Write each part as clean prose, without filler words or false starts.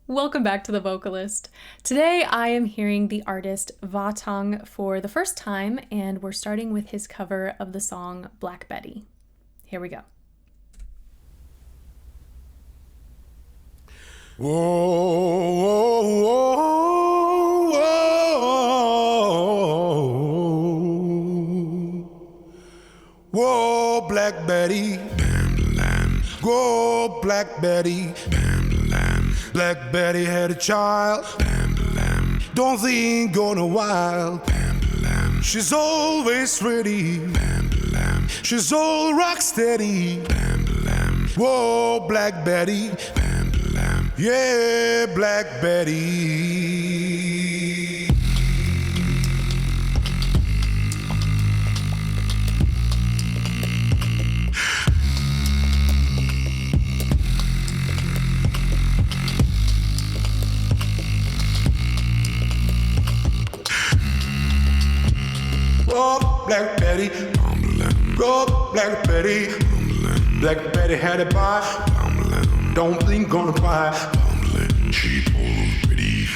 Welcome back to The Vocalist. Today I am hearing the artist Vahtang for the first time, and we're starting with his cover of the song Black Betty. Here we go. Whoa, whoa, whoa, whoa, Black Betty, whoa, Black Betty, Black Betty had a child, don't think gonna wild, she's always ready, she's all rock steady, whoa, Black Betty, yeah, Black Betty. Oh, Black Betty, go Black Betty. Black Betty had a bar, don't think gonna buy. She pulls pretty,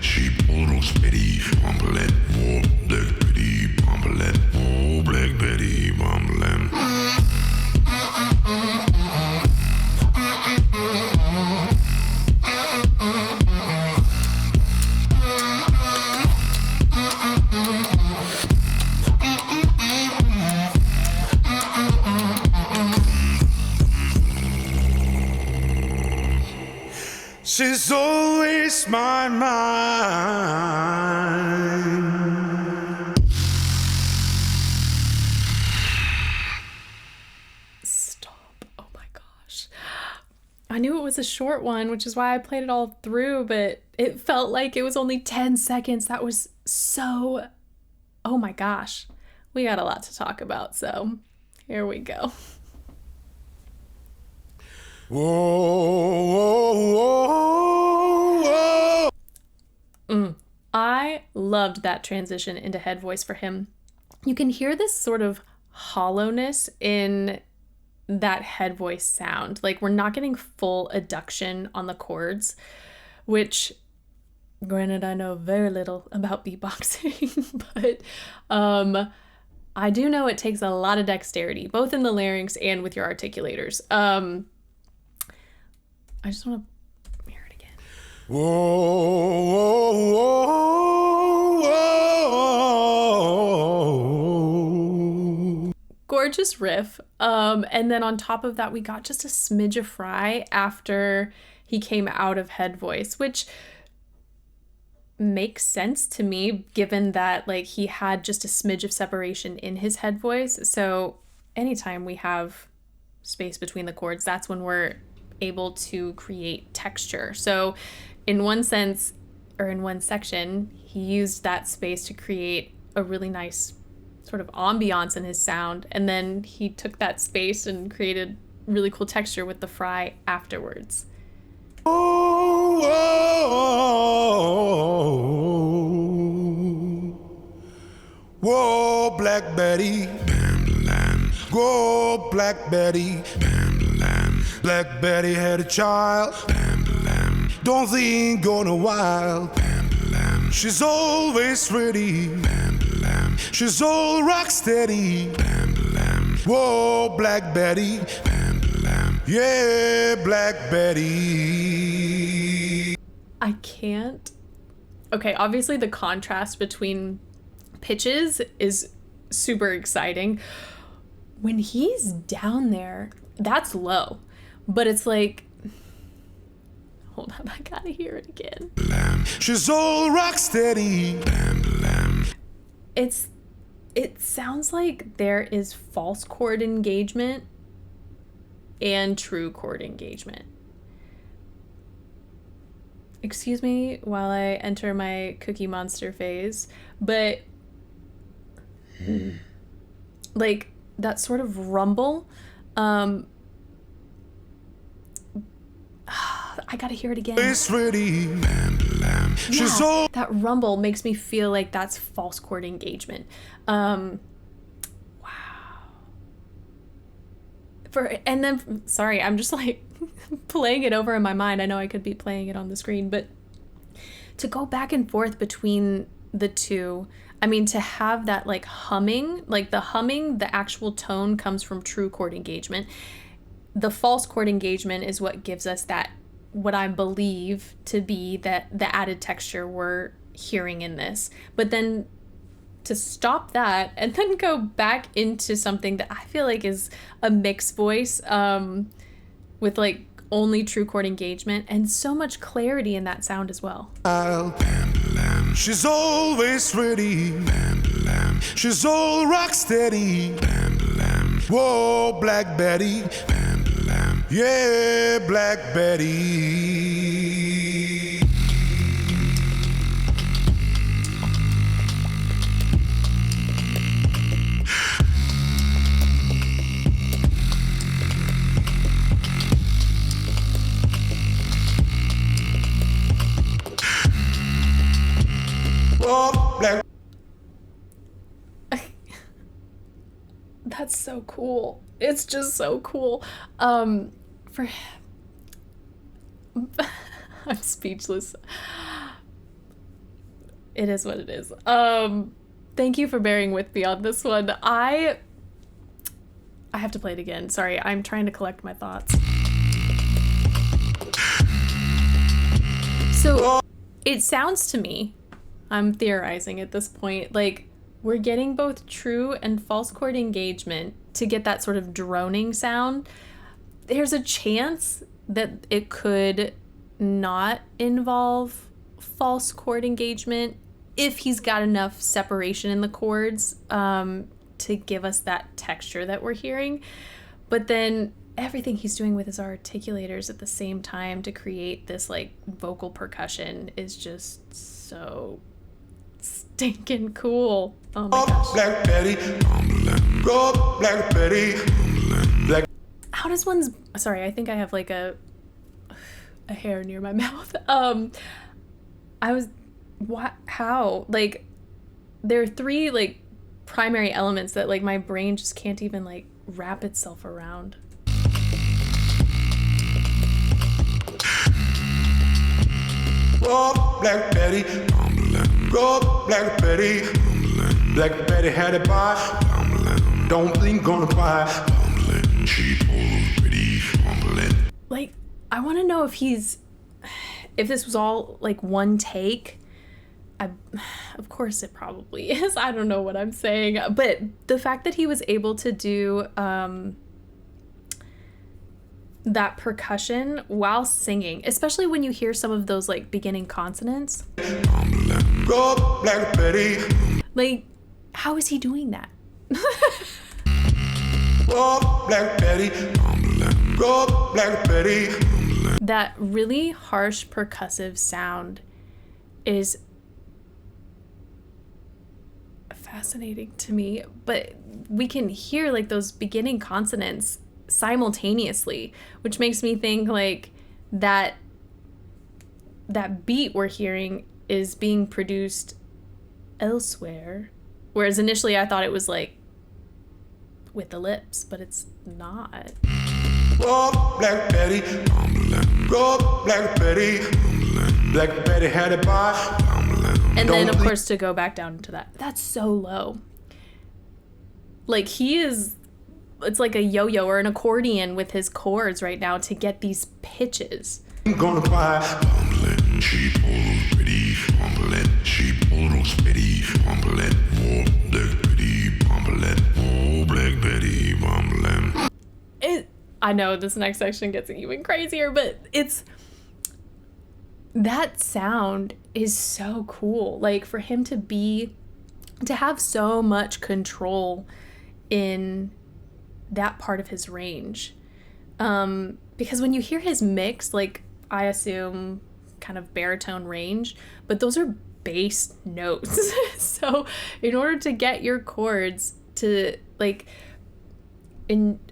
she pulls pretty, oh Black Betty, oh Black Betty, She's always my mind. Stop. Oh my gosh. I knew it was a short one, which is why I played it all through, but it felt like it was only 10 seconds. That was so... Oh my gosh. We got a lot to talk about, so here we go. Whoa, whoa, whoa. I loved that transition into head voice for him. You can hear this sort of hollowness in that head voice sound. Like, we're not getting full adduction on the chords, which, granted, I know very little about beatboxing, but I do know it takes a lot of dexterity, both in the larynx and with your articulators. I just want to hear it again. Whoa, whoa, whoa. Gorgeous riff. And then on top of that, we got just a smidge of fry after he came out of head voice, which makes sense to me given that like he had just a smidge of separation in his head voice. So anytime we have space between the chords, that's when we're able to create texture. So in one sense, or in one section, he used that space to create a really nice sort of ambiance in his sound, and then he took that space and created really cool texture with the fry afterwards. Whoa, whoa, Black Betty, whoa, Black Betty, Black Betty had a child, don't think gonna wild, she's always ready, she's all rock steady, whoa, Black Betty, yeah, Black Betty. I can't. Okay, obviously the contrast between pitches is super exciting. When he's down there, that's low. But it's like, hold on, I gotta hear it again. She's all rock steady. It sounds like there is false chord engagement and true chord engagement. Excuse me while I enter my Cookie Monster phase, but like that sort of rumble, I gotta hear it again. It's ready. Yeah, that rumble makes me feel like that's false chord engagement. Wow. And then, sorry, I'm just like playing it over in my mind. I know I could be playing it on the screen, but to go back and forth between the two, I mean, to have that like humming, the actual tone comes from true chord engagement. The false chord engagement is what gives us that, what I believe to be that the added texture we're hearing in this. But then to stop that and then go back into something that I feel like is a mixed voice, with like only true chord engagement and so much clarity in that sound as well. Bam, she's always ready. Bam, she's all rock steady. Bam, whoa, Black Betty. Bam, yeah, Black Betty. Oh, Black. That's so cool. It's just so cool. I'm speechless. It is what it is. Thank you for bearing with me on this one. I have to play it again. Sorry, I'm trying to collect my thoughts. So it sounds to me, I'm theorizing at this point, like we're getting both true and false chord engagement to get that sort of droning sound. There's a chance that it could not involve false chord engagement if he's got enough separation in the chords to give us that texture that we're hearing. But then everything he's doing with his articulators at the same time to create this like vocal percussion is just so stinking cool. Oh my gosh. Black Betty. Go, Black Betty. Black. How does one's... Sorry, I think I have like a hair near my mouth. How? Like, there are three like primary elements that like my brain just can't even like wrap itself around. Oh, Black Betty. Go, Black Betty. Black Betty had it by. Don't think gonna buy. Like, I want to know if this was all like one take. Of course it probably is. I don't know what I'm saying, but the fact that he was able to do that percussion while singing, especially when you hear some of those like beginning consonants. Go, Black Betty. Like, how is he doing that? Go, Black Betty. Go, Black Betty. That really harsh percussive sound is fascinating to me, but we can hear like those beginning consonants simultaneously, which makes me think like that beat we're hearing is being produced elsewhere, whereas initially I thought it was like with the lips, but it's not. Go, Black Betty. Go, Black Betty. Black Betty had it by. And then of course to go back down to that's so low. Like it's like a yo-yo or an accordion with his chords right now to get these pitches. I'm gonna buy. I know this next section gets even crazier, but that sound is so cool. Like for him to have so much control in that part of his range. Because when you hear his mix, like I assume kind of baritone range, but those are bass notes. So in order to get your chords to like,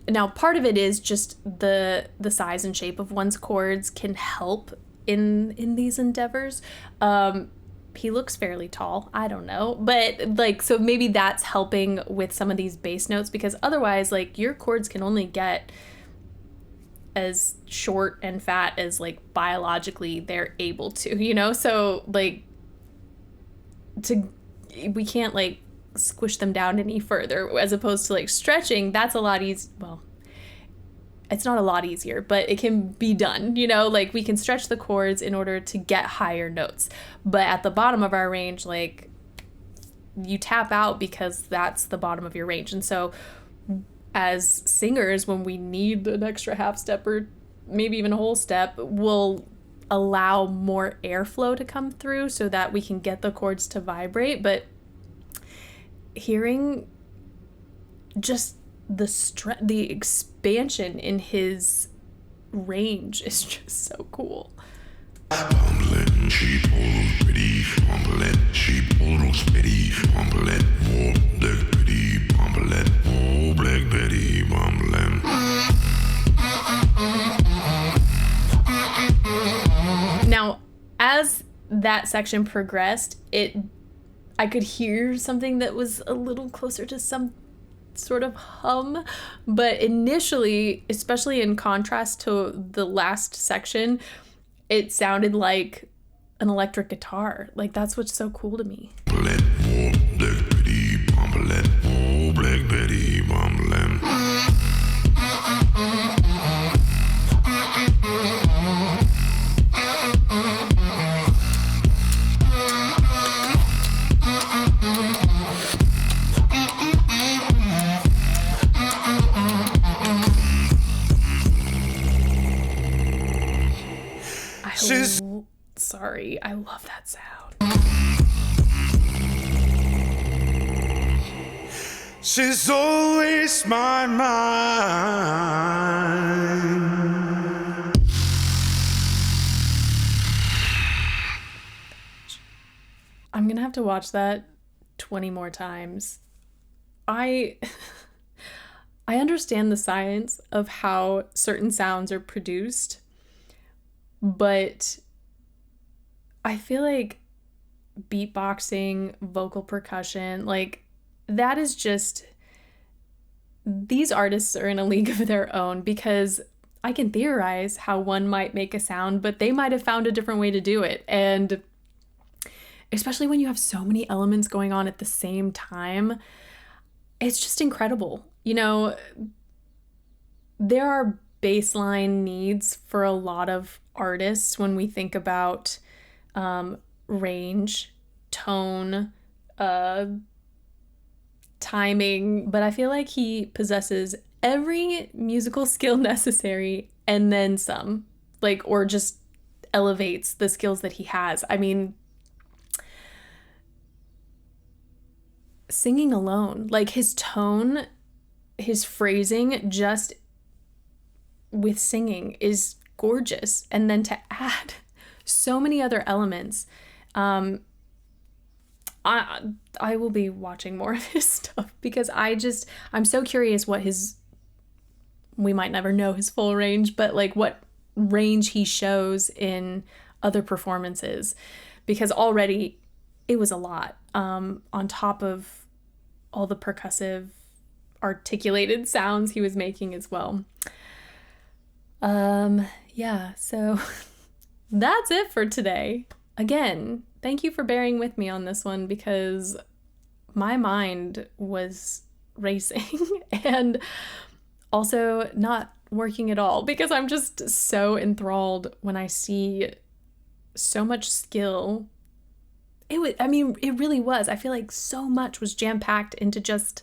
now part of it is just the size and shape of one's chords can help in these endeavors, he looks fairly tall. I don't know. But like, so maybe that's helping with some of these bass notes, because otherwise, like, your chords can only get as short and fat as like biologically they're able to, you know? So like we can't like squish them down any further, as opposed to like stretching. That's a lot easier. Well, it's not a lot easier, but it can be done, you know? Like, we can stretch the chords in order to get higher notes. But at the bottom of our range, like, you tap out because that's the bottom of your range. And so as singers, when we need an extra half step or maybe even a whole step, we'll allow more airflow to come through so that we can get the chords to vibrate. But hearing just the expansion in his range is just so cool. Now, as that section progressed, I could hear something that was a little closer to some sort of hum, but initially, especially in contrast to the last section, it sounded like an electric guitar. Like, that's what's so cool to me. Sorry, I love that sound. She's always my mind. I'm gonna have to watch that 20 more times. I understand the science of how certain sounds are produced, but I feel like beatboxing, vocal percussion, like, that is just, these artists are in a league of their own, because I can theorize how one might make a sound, but they might have found a different way to do it. And especially when you have so many elements going on at the same time, it's just incredible. You know, there are baseline needs for a lot of artists when we think about range, tone, timing, but I feel like he possesses every musical skill necessary and then some, like, or just elevates the skills that he has. I mean, singing alone, like, his tone, his phrasing just with singing is gorgeous. And then to add so many other elements, I will be watching more of his stuff, because I'm so curious what we might never know his full range, but like what range he shows in other performances, because already it was a lot, on top of all the percussive articulated sounds he was making as well. Yeah, so that's it for today. Again, thank you for bearing with me on this one, because my mind was racing and also not working at all, because I'm just so enthralled when I see so much skill. It really was. I feel like so much was jam-packed into just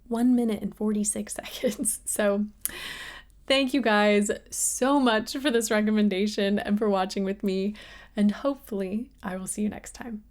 1 minute and 46 seconds. So thank you guys so much for this recommendation and for watching with me. And hopefully I will see you next time.